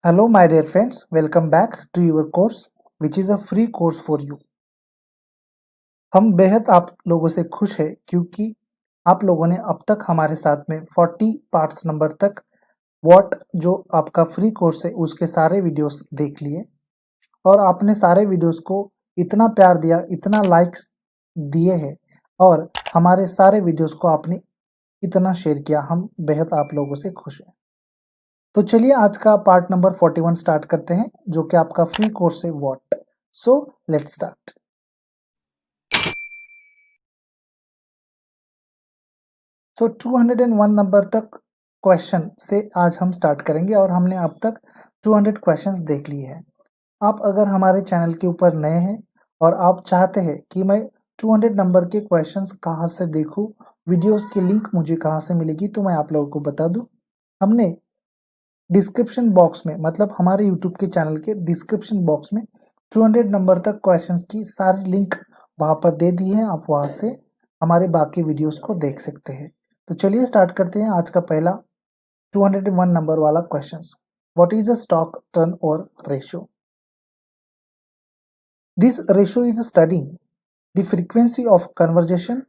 Hello, my dear friends. Welcome back to your course, which is a free course for you. हम बेहद आप लोगों से खुश हैं क्योंकि आप लोगों ने अब तक हमारे साथ में 40 पार्ट्स नंबर तक व्हाट जो आपका फ्री कोर्स है उसके सारे वीडियोस देख लिए और आपने सारे वीडियोस को इतना प्यार दिया, इतना लाइक्स दिए हैं और हमारे सारे वीडियोस को आपने इतना शेयर किया। हम बेहद आप लोगों से खुश हैं। तो चलिए आज का पार्ट नंबर 41 स्टार्ट करते हैं जो कि आपका फ्री कोर्स है what. So let's start. So 201 number तक क्वेश्चन से आज हम स्टार्ट करेंगे और हमने अब तक 200 क्वेश्चंस देख लिए हैं। आप अगर हमारे चैनल के ऊपर नए हैं और आप चाहते हैं कि मैं 200 नंबर के क्वेश्चंस कहाँ से देखूं, वीडियोस की लिंक मुझे कहाँ से मिलेगी, तो मैं आप लोगों को बता दूं। हमने डिस्क्रिप्शन बॉक्स में मतलब हमारे यूट्यूब के चैनल के डिस्क्रिप्शन बॉक्स में 200 नंबर तक क्वेश्चंस की सारी लिंक वहाँ पर दे दी है। आप वहाँ से हमारे बाकी वीडियोस को देख सकते हैं। तो चलिए स्टार्ट करते हैं आज का पहला 201 नंबर वाला questions. What is a stock turn over ratio? This ratio is studying the frequency of conversation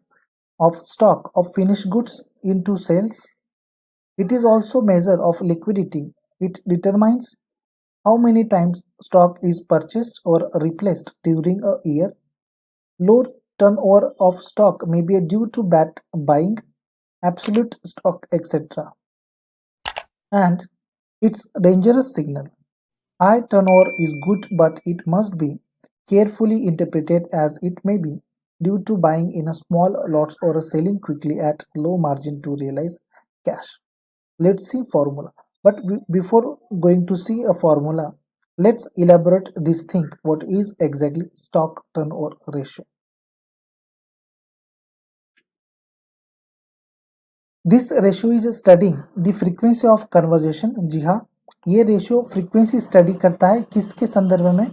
of stock of finished goods into sales. It is also measure of liquidity. It determines how many times stock is purchased or replaced during a year. Low turnover of stock may be due to bad buying, absolute stock, etc. And it's a dangerous signal. High turnover is good, but it must be carefully interpreted as it may be due to buying in a small lots or selling quickly at low margin to realize cash. Let's see formula. But before going to see a formula, let's elaborate this thing. What is exactly stock turnover ratio? This ratio is studying the frequency of conversation. जी हाँ, ये ratio frequency study करता है किसके संदर्भ में?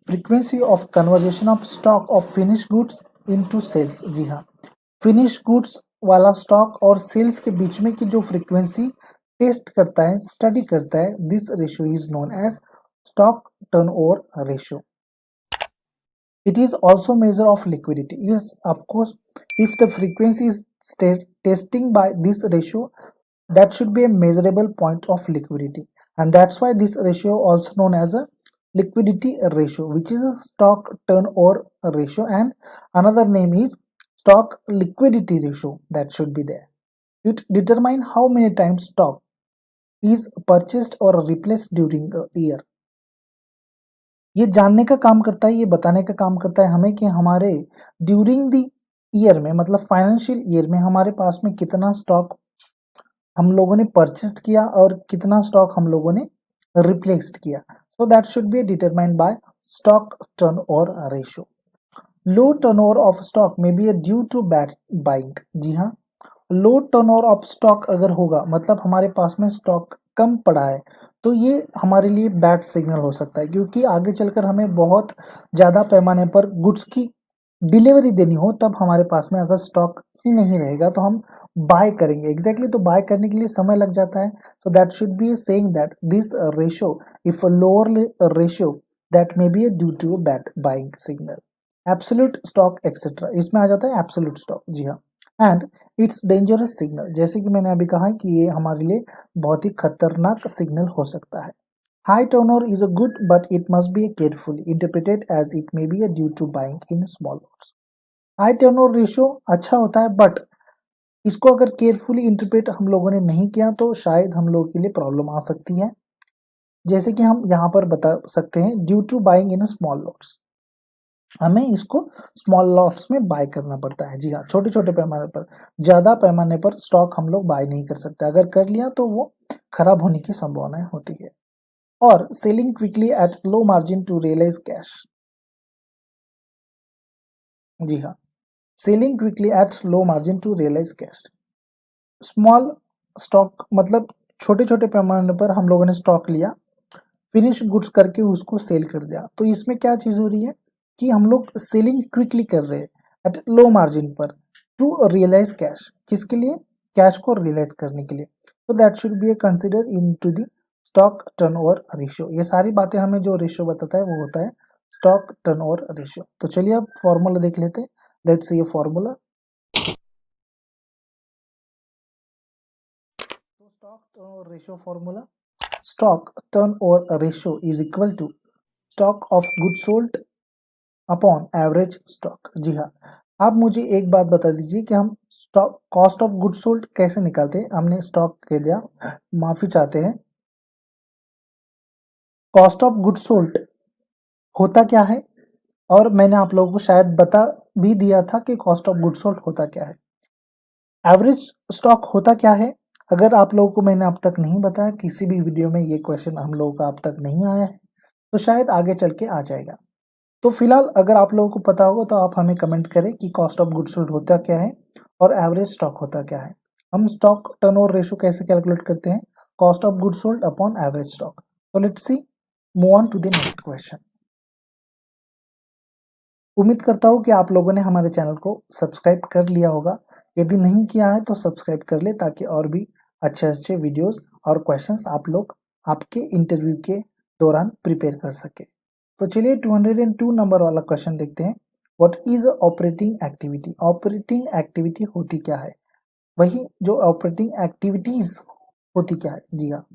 Frequency of conversation of stock of finish goods into sales. जी हाँ, finish goods वाला स्टॉक और सेल्स के बीच में की जो फ्रीक्वेंसी टेस्ट करता है, स्टडी करता है, this ratio is known as stock turnover ratio. It is also measure of liquidity. Yes, of course, if the frequency is testing by this ratio, that should be a measurable point of liquidity, and that's why this ratio also known as a liquidity ratio, which is a stock turnover ratio, and another name is stock liquidity ratio. That should be there. It determines how many times stock is purchased or replaced during a year. ये जानने का काम करता है, ये बताने का काम करता है हमें कि हमारे ड्यूरिंग द ईयर में मतलब फाइनेंशियल ईयर में हमारे पास में कितना स्टॉक हम लोगों ने परचेस्ड किया और कितना स्टॉक हम लोगों ने रिप्लेस्ड किया. So that should be determined by stock turnover ratio. Low turnover of stock may be due to bad buying. जी हाँ, लो टर्नओवर ऑफ स्टॉक अगर होगा मतलब हमारे पास में स्टॉक कम पड़ा है तो ये हमारे लिए बैड सिग्नल हो सकता है, क्योंकि आगे चलकर हमें बहुत ज़्यादा पैमाने पर गुड्स की डिलीवरी देनी हो तब हमारे पास में अगर स्टॉक ही नहीं रहेगा तो हम बाय करेंगे. एग्जैक्टली तो बाय करने के लिए समय लग जाता है. So that should be saying that this ratio if lower ratio that may be due to bad buying signal. Absolute stock etcetera इसमें आ जाता है एब्सोल्यूट स्टॉक. जी हाँ, एंड इट्स डेंजरस सिग्नल. जैसे कि मैंने अभी कहा कि ये हमारे लिए बहुत ही खतरनाक सिग्नल हो सकता है. High turnover is a good but it must be carefully interpreted as it may be due to buying in small lots. High turnover ratio अच्छा होता है बट इसको अगर केयरफुली इंटरप्रेट हम लोगों ने नहीं किया तो शायद हम लोगों के लिए प्रॉब्लम आ सकती है. जैसे कि हम यहाँ पर बता सकते हैं due to buying in small lots, हमें इसको स्मॉल लॉट्स में बाय करना पड़ता है. जी हाँ, छोटे छोटे पैमाने पर, ज्यादा पैमाने पर स्टॉक हम लोग बाय नहीं कर सकते. अगर कर लिया तो वो खराब होने की संभावना होती है. और selling quickly at low margin to realise cash. जी हाँ, selling quickly at low margin to realise cash. Small stock मतलब छोटे छोटे पैमाने पर हम लोगों ने स्टॉक लिया, फिनिश गुड्स करके उसको सेल कर दिया. तो इसमें क्या चीज हो रही है कि हम लोग सेलिंग क्विकली कर रहे हैं एट लो मार्जिन पर टू रियलाइज कैश. किसके लिए? कैश को रियलाइज करने के लिए. तो that should be consider into the stock turnover ratio. ये सारी बातें हमें जो रेशियो बताता है वो होता है स्टॉक टर्नओवर रेशियो। तो चलिए अब फॉर्मूला देख लेते हैं। लेट्स सी ये फॉर्मूला। तो stock turnover ratio formula, stock turnover ratio is equal to stock of good sold upon average stock. जी हाँ, आप मुझे एक बात बता दीजिए कि हम stock cost of good sold कैसे निकालते हैं। हमने स्टॉक कह दिया, माफी चाहते हैं। कॉस्ट ऑफ गुड सोल्ड होता क्या है, और मैंने आप लोगों को शायद बता भी दिया था कि कॉस्ट ऑफ गुड सोल्ड होता क्या है। एवरेज स्टॉक होता क्या है, अगर आप लोगों को मैंने अब तक नहीं बताया, किसी भी वीडियो में ये क्वेश्चन हम लोगों का अब तक नहीं आया है, तो शायद आगे चल के आ जाएगा। तो फिलहाल अगर आप लोगों को पता होगा तो आप हमें कमेंट करें कि कॉस्ट ऑफ गुड्स सोल्ड होता क्या है और एवरेज स्टॉक होता क्या है। हम स्टॉक टर्नओवर रेशियो कैसे कैलकुलेट करते हैं, cost of goods sold upon average stock. तो let's see, move on to the next question. उम्मीद करता हूँ कि आप लोगों ने हमारे चैनल को सब्सक्राइब कर लिया होगा। यदि नहीं किया है तो सब्सक्राइब कर ले, ताकि और भी अच्छे अच्छे वीडियोस और क्वेश्चंस आप लोग आपके इंटरव्यू के दौरान प्रिपेयर कर सके। तो चलिए 202 नंबर वाला क्वेश्चन देखते हैं। What is operating activity. Operating activity होती क्या है, वही जो ऑपरेटिंग एक्टिविटीज होती क्या है। जी हाँ,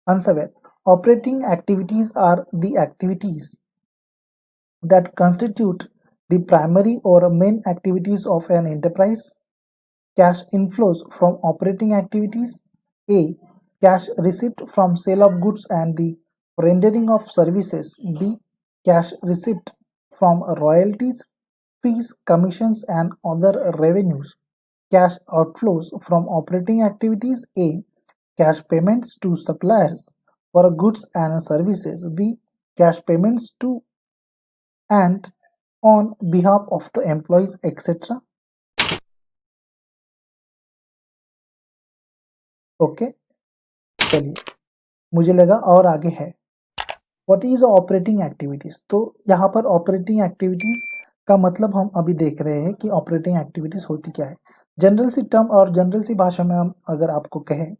आंसर है operating activities are the activities that constitute the primary or main activities of an enterprise. Cash inflows from operating activities: A. Cash receipt from sale of goods and the rendering of services. B. Cash receipt from royalties, fees, commissions and other revenues. Cash outflows from operating activities: A. Cash payments to suppliers for goods and services. B. Cash payments to and on behalf of the employees, etc. Okay, चलिए, मुझे लगा और आगे है। What is operating activities. तो यहाँ पर operating activities का मतलब हम अभी देख रहे हैं कि ऑपरेटिंग एक्टिविटीज होती क्या है। जनरल सी टर्म और जनरल सी भाषा में हम अगर आपको कहें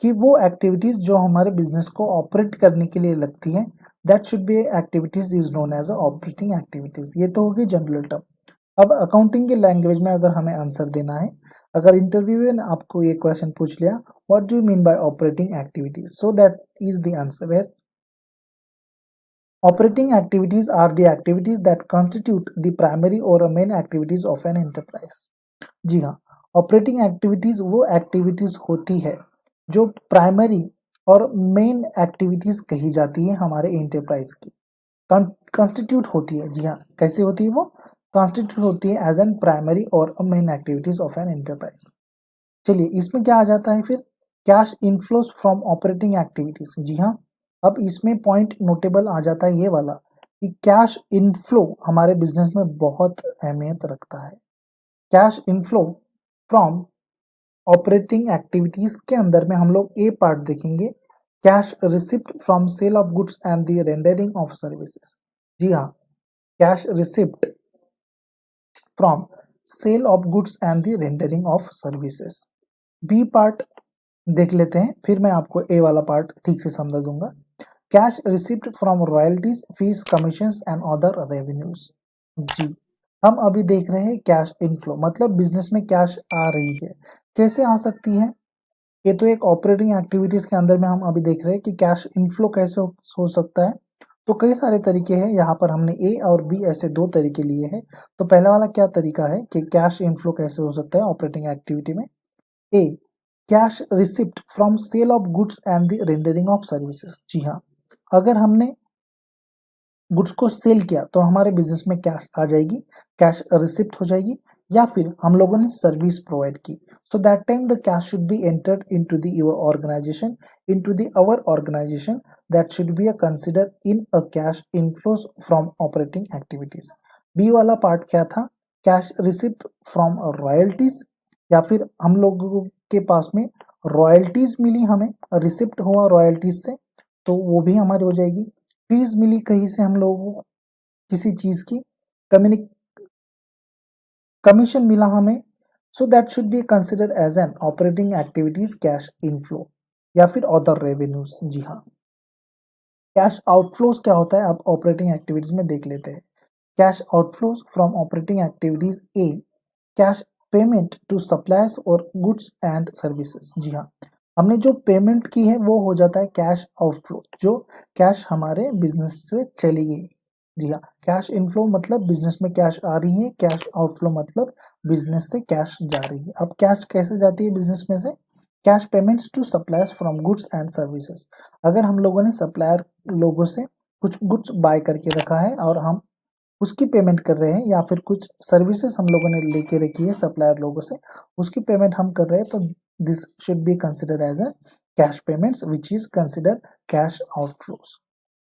कि वो एक्टिविटीज जो हमारे बिजनेस को ऑपरेट करने के लिए लगती हैं, that should be activities is known as operating activities. ये तो होगी जनरल टर्म। अब अकाउंटिंग की लैंग्वेज में अगर हमें आंसर देना है, अगर इंटरव्यू में आपको ये क्वेश्चन पूछ लिया what do you mean by operating activities, so that is the answer where operating activities are the activities that constitute the primary or main activities of an enterprise। जी हाँ, operating activities वो activities होती है जो primary और main activities कही जाती है हमारे एंटरप्राइज की। कंस्टिट्यूट होती है, जी हाँ, कैसे होती है वो, कंस्टिट्यूट होती है एज एन प्राइमरी और main activities of an enterprise. चलिए, इसमें क्या आ जाता है फिर, cash inflows from operating activities. जी हाँ, अब इसमें पॉइंट नोटेबल आ जाता है ये वाला कि कैश इनफ्लो हमारे बिजनेस में बहुत अहमियत रखता है। Cash inflow from operating activities के अंदर में हम लोग ए पार्ट देखेंगे, cash receipt from sale of goods and the rendering of services. जी हाँ, cash receipt from sale of goods and the rendering of services. B part देख लेते हैं, फिर मैं आपको ए वाला पार्ट ठीक से समझा दूंगा। Cash receipt from royalties, fees, commissions and other revenues. जी, हम अभी देख रहे हैं कैश इनफ्लो, मतलब बिजनेस में कैश आ रही है। कैसे आ सकती है, ये तो एक ऑपरेटिंग एक्टिविटीज के अंदर में हम अभी देख रहे हैं कि कैश इनफ्लो कैसे हो सकता है। तो कई सारे तरीके हैं, यहाँ पर हमने ए और बी ऐसे दो तरीके लिए हैं। तो पहला वाला क्या तरीका है कि कैश इनफ्लो कैसे हो सकता है ऑपरेटिंग एक्टिविटी में। A, cash receipt from sale of goods and the rendering of services. जी हाँ, अगर हमने गुड्स को सेल किया तो हमारे बिजनेस में कैश आ जाएगी, कैश रिसिप्ट हो जाएगी, या फिर हम लोगों ने सर्विस प्रोवाइड की, so that time the cash should be entered into the your organisation, into the our organisation, that should be consider in a cash inflows from operating activities. B वाला part क्या था, cash receipt from royalties, या फिर हम लोगों के पास में royalties मिली, हमें रिसिप्ट हुआ रॉयल्टीज से, तो वो भी हमारी हो जाएगी। फीस मिली कहीं से हम लोगों को किसी चीज की, कमीशन मिला हमें, so that should be consider as an operating activities cash inflow, या फिर अदर रेवेन्यूज। जी हाँ, कैश आउटफ्लोज क्या होता है, आप ऑपरेटिंग एक्टिविटीज में देख लेते हैं। Cash outflows from operating activities A, cash payment to suppliers और गुड्स एंड सर्विसेज। जी हाँ, हमने जो पेमेंट की है वो हो जाता है कैश आउटफ्लो, जो कैश हमारे बिजनेस से चली गई। जी हाँ, कैश इनफ्लो मतलब बिजनेस में कैश आ रही है, कैश आउटफ्लो मतलब बिजनेस से कैश जा रही है। अब कैश कैसे जाती है बिजनेस में से, cash payments to suppliers from goods and services. अगर हम लोगों ने सप्लायर लोगों से कुछ गुड्स बाय करके रखा है और हम उसकी पेमेंट कर रहे हैं, या फिर कुछ सर्विसेज हम लोगों ने लेके रखी है सप्लायर लोगों से, उसकी पेमेंट हम कर रहे हैं, तो this should be consider as a cash payments which is consider cash outflows.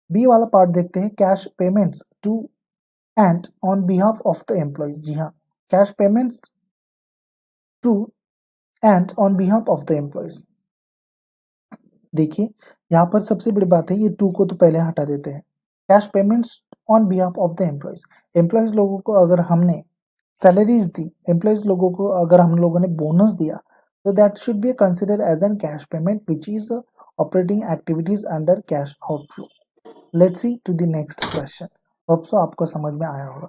B वाला पार्ट देखते हैं, cash payments to and on behalf of the employees. जी हाँ, cash payments to and on behalf of the employees. देखिए यहाँ पर सबसे बड़ी बात है, ये टू को तो पहले हटा देते हैं। Cash payments on behalf of the employees, employees लोगों को अगर हमने सैलरीज दी, एम्प्लॉइज लोगों को अगर हम लोगों ने बोनस दिया, तो that should be consider as an cash payment which is operating activities under cash outflow. Let's see to the next question, hope so आपको समझ में आया होगा।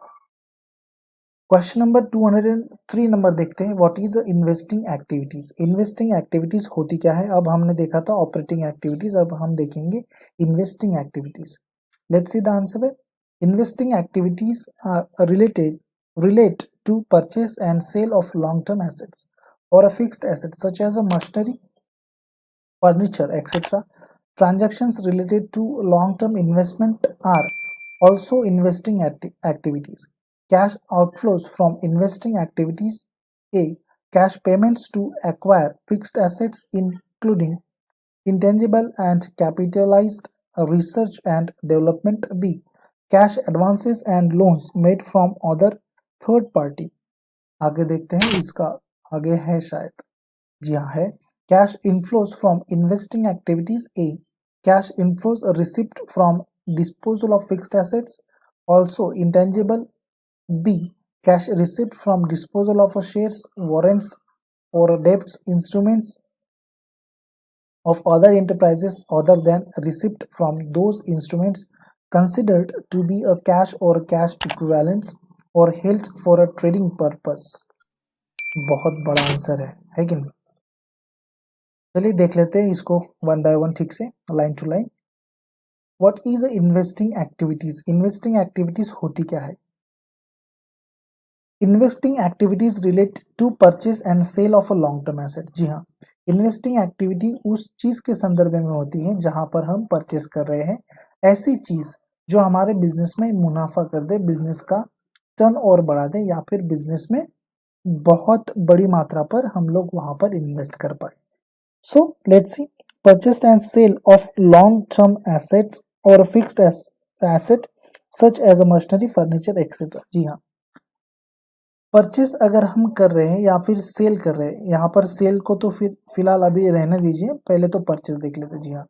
क्वेश्चन नंबर 203 नंबर देखते हैं, what is investing activities. Investing activities होती क्या है, अब हमने देखा था ऑपरेटिंग एक्टिविटीज, अब हम देखेंगे investing activities. Let's see the answer. Investing activities relate to purchase and sale of long-term assets or a fixed asset such as a machinery, furniture, etc. Transactions related to long-term investment are also investing activities. Cash outflows from investing activities: A. Cash payments to acquire fixed assets including intangible and capitalized research and development. B. Cash advances and loans made from other third party. आगे देखते हैं, इसका आगे है शायद, जी हाँ है। Cash inflows from investing activities A, cash inflows receipt from disposal of fixed assets also intangible. B, cash receipt from disposal of shares, warrants और debts instruments of other enterprises other than receipt from those instruments considered to be a cash or cash equivalents or held for a trading purpose। बहुत बड़ा answer है कि नहीं। चलिए देख लेते हैं इसको वन बाय वन ठीक से, line to line. What is investing activities, investing activities होती क्या है। Investing activities relate to purchase and sale of a long term asset. जी हाँ, इन्वेस्टिंग एक्टिविटी उस चीज के संदर्भ में होती है जहां पर हम परचेस कर रहे हैं ऐसी चीज जो हमारे बिजनेस में मुनाफा कर दे, बिजनेस का टर्न और बढ़ा दे, या फिर बिजनेस में बहुत बड़ी मात्रा पर हम लोग वहां पर इन्वेस्ट कर पाए। So let's see, purchase and sale of long term assets और fixed asset such as a machinery, furniture etcetera. जी हाँ, परचेस अगर हम कर रहे हैं या फिर सेल कर रहे हैं, यहाँ पर सेल को तो फिर फिलहाल अभी रहने दीजिए, पहले तो परचेस देख लेते। जी हाँ,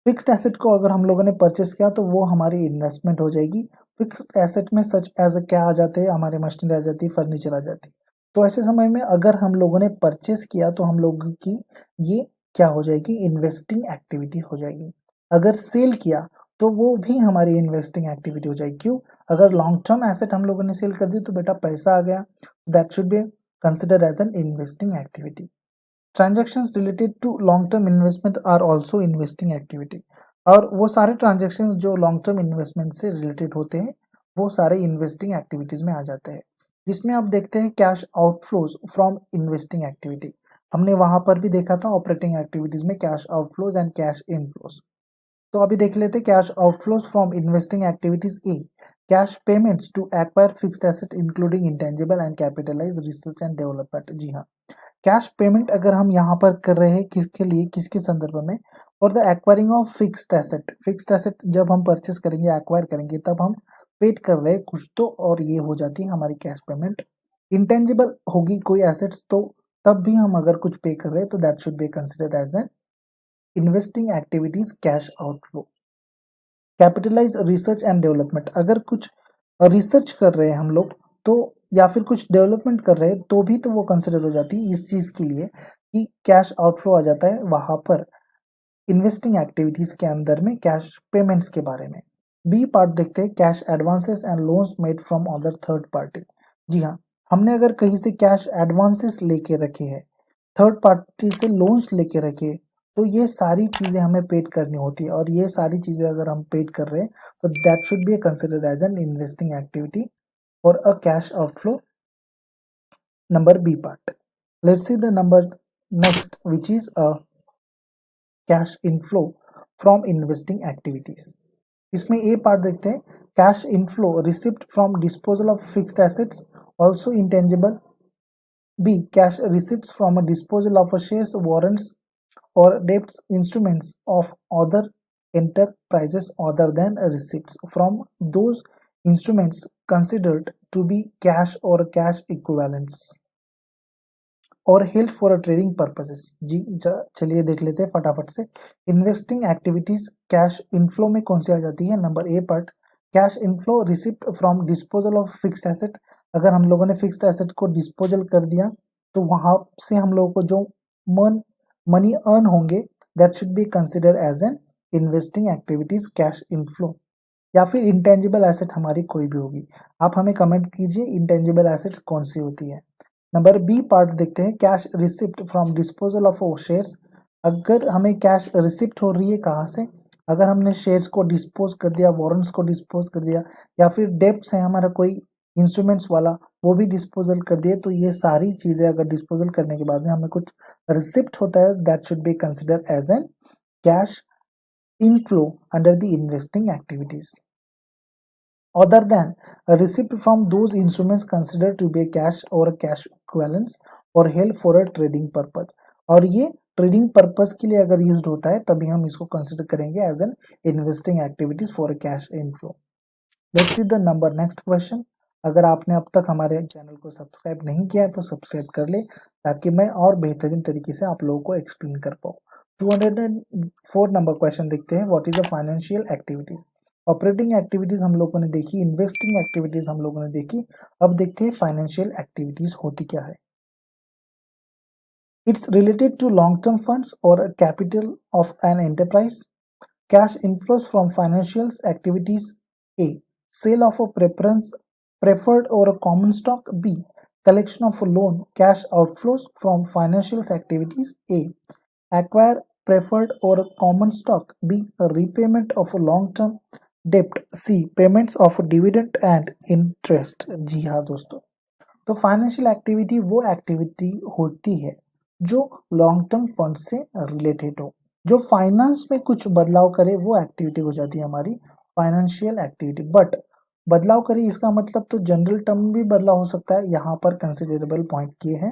फिक्स्ड एसेट को अगर हम लोगों ने परचेस किया तो वो हमारी इन्वेस्टमेंट हो जाएगी। फिक्स्ड एसेट में सच एज क्या आ जाते हैं, हमारे मशीनरी आ जाती है, फर्नीचर आ जाती है। तो ऐसे समय में अगर हम लोगों ने परचेस किया तो हम लोगों की ये क्या हो जाएगी, इन्वेस्टिंग एक्टिविटी हो जाएगी। अगर सेल किया तो वो भी हमारी इन्वेस्टिंग एक्टिविटी हो जाएगी। क्यों, अगर लॉन्ग टर्म एसेट हम लोगों ने सेल कर दी तो बेटा पैसा आ गया, that should be consider as an investing activity. Transactions related to long term investment are also investing activity. और वो सारे ट्रांजैक्शंस जो लॉन्ग टर्म इन्वेस्टमेंट से रिलेटेड होते हैं वो सारे इन्वेस्टिंग एक्टिविटीज में आ जाते हैं। इसमें आप देखते हैं cash outflows from investing activity, हमने वहां पर भी देखा था ऑपरेटिंग एक्टिविटीज में cash outflows and cash inflows. तो अभी देख लेते हैं cash outflows from investing activities A, cash payments to acquire fixed asset including intangible and capitalise research and development. जी हाँ, कैश पेमेंट अगर हम यहाँ पर कर रहे हैं किसके लिए, किसके संदर्भ में, और the acquiring of fixed asset. Fixed asset जब हम परचेस करेंगे, एक्वायर करेंगे, तब हम पेड कर रहे हैं कुछ तो, और ये हो जाती है हमारी कैश पेमेंट। इंटेंजिबल होगी कोई एसेट्स तो तब भी हम अगर कुछ पे कर रहे हैं तो that should be considered as an investing activities cash outflow. Capitalise research and development, अगर कुछ रिसर्च कर रहे हैं हम लोग तो, या फिर कुछ डेवलपमेंट कर रहे हैं तो भी तो वो कंसिडर हो जाती है इस चीज के लिए कि कैश आउटफ्लो आ जाता है वहां पर। इन्वेस्टिंग एक्टिविटीज के अंदर में कैश पेमेंट्स के बारे में। बी पार्ट देखते हैं, cash advances and loans made from other third party. जी हाँ, हमने अगर कहीं से कैश एडवांसेस लेके रखे हैं, थर्ड पार्टी से लोन्स लेके रखे, तो ये सारी चीजें हमें पेड करनी होती है, और ये सारी चीजें अगर हम पेड कर रहे हैं तो that should be considered as an investing activity और a cash outflow. Number B part. Let's see the number next, which is a cash inflow from investing activities. इसमें A part देखते हैं, cash inflow received from disposal of fixed assets, also intangible. B, cash receipts from a disposal of a shares, warrants or debts instruments of other enterprises other than receipts from those instruments considered to be cash or cash equivalents और held for trading purposes. जी चलिए देख लेते हैं फटाफट से। Investing activities cash inflow में कौन सी आ जाती है? Number A part, cash inflow receipt from disposal of fixed asset. अगर हम लोगों ने फिक्स्ड एसेट को डिस्पोजल कर दिया तो वहां से हम लोगों को जो मनी अर्न होंगे that should be consider as an investing activities cash inflow. या फिर इंटेंजिबल एसेट हमारी कोई भी होगी, आप हमें कमेंट कीजिए इंटेंजिबल एसेट्स कौन सी होती है। नंबर बी पार्ट देखते हैं, cash receipt from disposal of shares. अगर हमें कैश रिसिप्ट हो रही है कहाँ से? अगर हमने शेयर्स को डिस्पोज कर दिया, वारंट्स को डिस्पोज कर दिया, या फिर डेब्ट्स है हमारा कोई इंस्ट्रूमेंट्स वाला, वो भी डिस्पोजल कर दिए, तो ये सारी चीजें अगर डिस्पोजल करने के बाद में हमें कुछ रिसिप्ट होता है that should be consider as an cash inflow under the investing activities other than a receipt from those instruments considered to be cash or cash equivalents or held for a trading purpose। और ये trading purpose के लिए अगर used होता है तभी हम इसको कंसिडर करेंगे as an investing activities for cash inflow. Let's see the number next question. अगर आपने अब तक हमारे चैनल को सब्सक्राइब नहीं किया है तो सब्सक्राइब कर ले, ताकि मैं और बेहतरीन तरीके से आप लोगों को एक्सप्लेन कर पाऊँ। 204 नंबर क्वेश्चन देखते हैं, what is a financial activity. Operating activities हम लोगों ने देखी, इन्वेस्टिंग एक्टिविटीज हम लोगों ने देखी, अब देखते हैं फाइनेंशियल एक्टिविटीज होती क्या है। It's related to long term funds और capital of an enterprise. Cash inflows from financial activities, A sale of a preferred or a common stock, B collection of a loan. Cash outflows from financial activities, A acquire preferred or a common stock, B a repayment of a long term debt, C payments of dividend and interest। जी हाँ दोस्तों, तो financial activity वो activity होती है जो long term fund से related हो, जो फाइनेंस में कुछ बदलाव करे, वो एक्टिविटी हो जाती है हमारी फाइनेंशियल एक्टिविटी। बट बदलाव करे इसका मतलब तो जनरल टर्म में भी बदलाव हो सकता है। यहाँ पर कंसिडरेबल पॉइंट ये है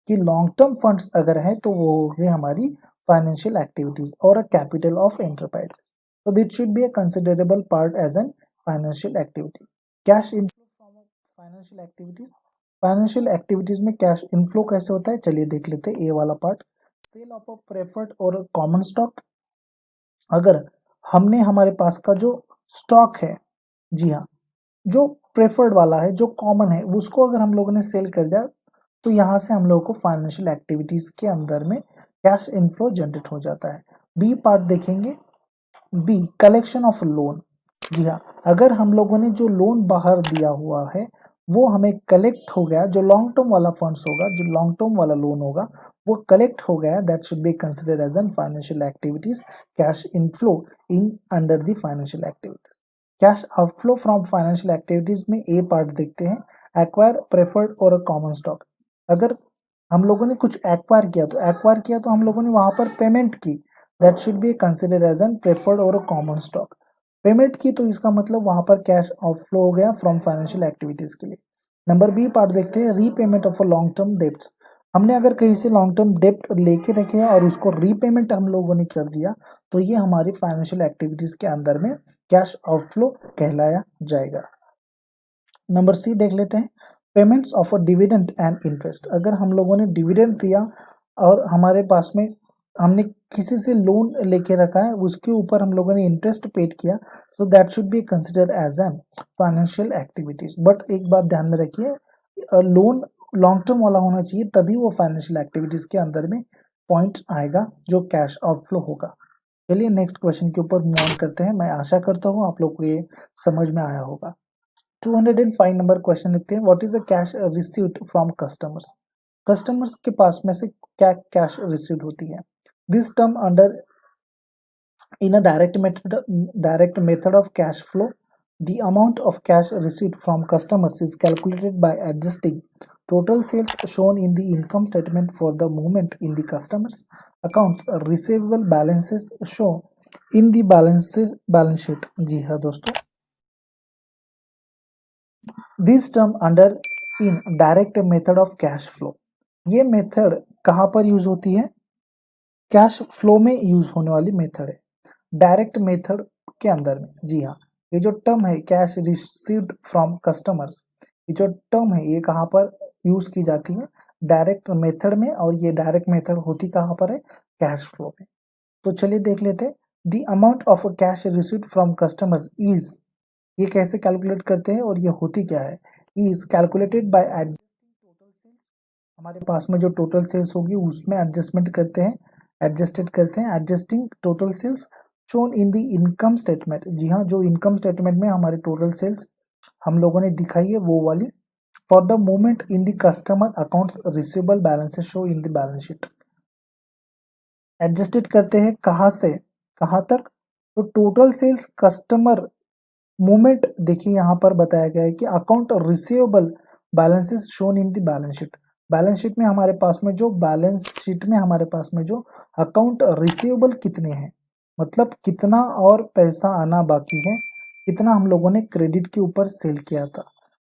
कि लॉन्ग टर्म फंड्स अगर है तो वो हो गई हमारी फाइनेंशियल एक्टिविटीज और अ कैपिटल ऑफ एंटरप्राइजेस, तो that should be a considerable part as an financial activity. Cash inflow from financial activities, financial activities में कैश इनफ्लो कैसे होता है चलिए देख लेते हैं। ए वाला part, sale of a preferred और कॉमन स्टॉक। अगर हमने हमारे पास का जो स्टॉक है, जी हाँ, जो प्रेफर्ड वाला है, जो कॉमन है, उसको अगर हम लोगों ने सेल कर दिया तो यहाँ से हम लोगों को फाइनेंशियल एक्टिविटीज के अंदर में कैश इनफ्लो जनरेट हो जाता है। बी पार्ट देखेंगे, बी कलेक्शन ऑफ लोन। जी हाँ, अगर हम लोगों ने जो लोन बाहर दिया हुआ है वो हमें कलेक्ट हो गया, जो लॉन्ग टर्म वाला फंड्स होगा, जो लॉन्ग टर्म वाला लोन होगा वो कलेक्ट हो गया, that should be considered as an financial activities cash inflow in under the financial activities. Cash outflow from financial activities में ए पार्ट देखते हैं, एक्वायर प्रेफर्ड और कॉमन स्टॉक। अगर हम लोगों ने कुछ एक्वायर किया तो हम लोगों ने वहां पर पेमेंट की, that should be considered as an preferred और कॉमन स्टॉक। पेमेंट की तो इसका मतलब वहां पर कैश आउटफ्लो हो गया फ्रॉम फाइनेंशियल एक्टिविटीज के लिए। नंबर बी पार्ट देखते हैं, repayment of long term debts. हमने अगर कहीं से लॉन्ग टर्म डेब्ट लेके रखे हैं और उसको रीपेमेंट हम लोगों ने कर दिया तो ये हमारी फाइनेंशियल एक्टिविटीज के अंदर में कैश आउटफ्लो कहलाया जाएगा। नंबर सी देख लेते हैं, payments of a dividend and interest. अगर हम लोगों ने डिविडेंड दिया और हमारे पास में हमने किसी से लोन लेके रखा है, उसके ऊपर हम लोगों ने इंटरेस्ट पेड किया, so that should be considered as an financial activities. But एक बात ध्यान में रखिए, लोन लॉन्ग टर्म वाला होना चाहिए, तभी वो फाइनेंशियल एक्टिविटीज के अंदर में पॉइंट आएगा जो कैश आउटफ्लो होगा। चलिए नेक्स्ट क्वेश्चन के ऊपर मूव ऑन करते हैं। मैं आशा करता हूँ आप लोग को ये समझ में आया होगा। 205 नंबर क्वेश्चन लिखते हैं, what is the cash received from customers. Customers के पास में से क्या कैश रिसीव्ड होती है। This term under in a direct method of cash flow, the amount of cash received from customers is calculated by adjusting total sales shown in the income statement for the movement in the customer's accounts receivable balances show in the balance sheet। जी हाँ दोस्तों, this term under in direct method of cash flow, ये method कहाँ पर use होती है, cash flow में use होने वाली मेथड है, डायरेक्ट मेथड के अंदर में। जी हाँ, ये जो टर्म है कैश रिसीव्ड फ्रॉम कस्टमर्स, ये जो टर्म है ये कहाँ पर यूज की जाती है, डायरेक्ट मेथड में, और ये डायरेक्ट मेथड होती कहाँ पर है, कैश फ्लो में। तो चलिए देख लेते हैं, the amount of cash received from customers is, ये कैसे कैलकुलेट करते हैं और ये होती क्या है, is calculated by adjusting total sales, हमारे पास में जो टोटल सेल्स होगी उसमें एडजस्टमेंट करते हैं, adjusting total sales shown in the income statement. जी हाँ, जो इनकम स्टेटमेंट में हमारे टोटल सेल्स हम लोगों ने दिखाई है वो वाली, for the moment in the customer accounts receivable balances show in the balance sheet. Adjusted करते हैं कहाँ से कहाँ तक, तो टोटल सेल्स कस्टमर मूवमेंट, देखिए यहाँ पर बताया गया है कि account receivable balances shown in the balance sheet, balance sheet में हमारे पास में जो अकाउंट रिसीवेबल कितने हैं, मतलब कितना और पैसा आना बाकी है, कितना हम लोगों ने क्रेडिट के ऊपर सेल किया था।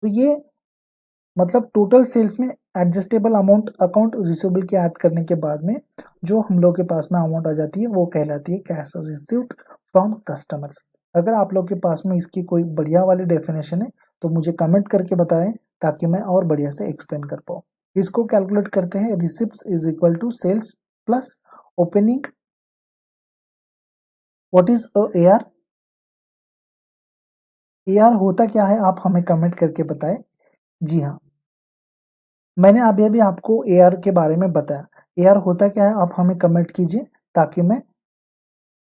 तो ये मतलब टोटल सेल्स में एडजस्टेबल अमाउंट अकाउंट रिसीवेबल के ऐड करने के बाद में जो हम लोग के पास में अमाउंट आ जाती है वो कहलाती है कैश रिसीव्ड फ्रॉम कस्टमर्स। अगर आप लोग के पास में इसकी कोई बढ़िया वाली डेफिनेशन है तो मुझे कमेंट करके बताएं ताकि मैं और बढ़िया से एक्सप्लेन कर पाऊँ। इसको कैलकुलेट करते हैं, receipts is equal to sales plus opening, what is AR, AR होता क्या है आप हमें कमेंट करके बताएं। जी हाँ, मैंने अभी अभी आपको AR के बारे में बताया, AR होता क्या है आप हमें कमेंट कीजिए ताकि मैं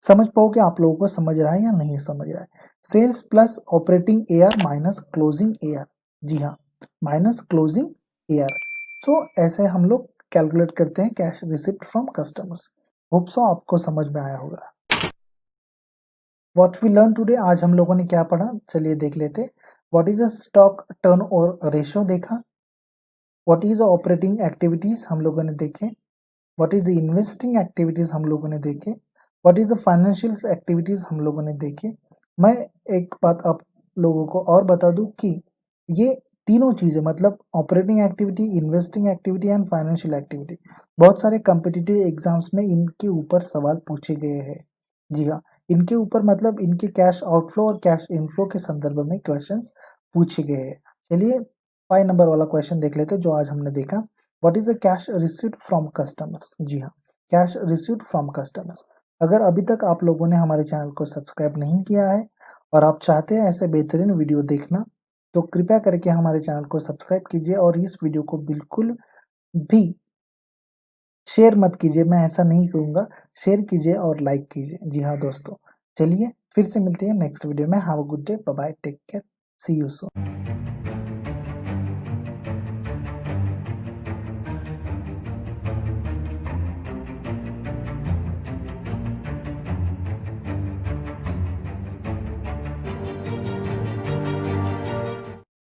समझ पाऊँ कि आप लोगों को समझ रहा है या नहीं समझ रहा है। Sales plus operating AR minus closing AR, जी हाँ, माइनस क्लोजिंग AR। सो ऐसे हम लोग कैलकुलेट करते हैं cash receipt from customers. Hope so आपको समझ में आया होगा। व्हाट वी लर्न टुडे, आज हम लोगों ने क्या पढ़ा, चलिए देख लेते। What is a stock turn और रेशियो देखा, व्हाट इज ऑपरेटिंग एक्टिविटीज हम लोगों ने देखे, what is the investing activities हम लोगों ने देखे, what is the financial activities हम लोगों ने देखे। मैं एक बात आप लोगों को और बता दूं कि ये तीनों चीजें मतलब operating activity, investing activity and financial activity, बहुत सारे कम्पिटिटिव एग्जाम्स में इनके ऊपर सवाल पूछे गए हैं। जी हाँ, इनके ऊपर मतलब इनके कैश आउटफ्लो और कैश इनफ्लो के संदर्भ में क्वेश्चंस पूछे गए हैं। चलिए 5 नंबर वाला क्वेश्चन देख लेते हैं जो आज हमने देखा। What is the cash received from customers. जी हाँ, कैश रिसीव्ड फ्रॉम कस्टमर्स। अगर अभी तक आप लोगों ने हमारे चैनल को सब्सक्राइब नहीं किया है और आप चाहते हैं ऐसे बेहतरीन वीडियो देखना तो कृपया करके हमारे चैनल को सब्सक्राइब कीजिए और इस वीडियो को बिल्कुल भी शेयर मत कीजिए, मैं ऐसा नहीं कहूँगा, शेयर कीजिए और लाइक कीजिए। जी हाँ दोस्तों, चलिए फिर से मिलते हैं नेक्स्ट वीडियो में। Have a good day, bye bye, take care, see you soon.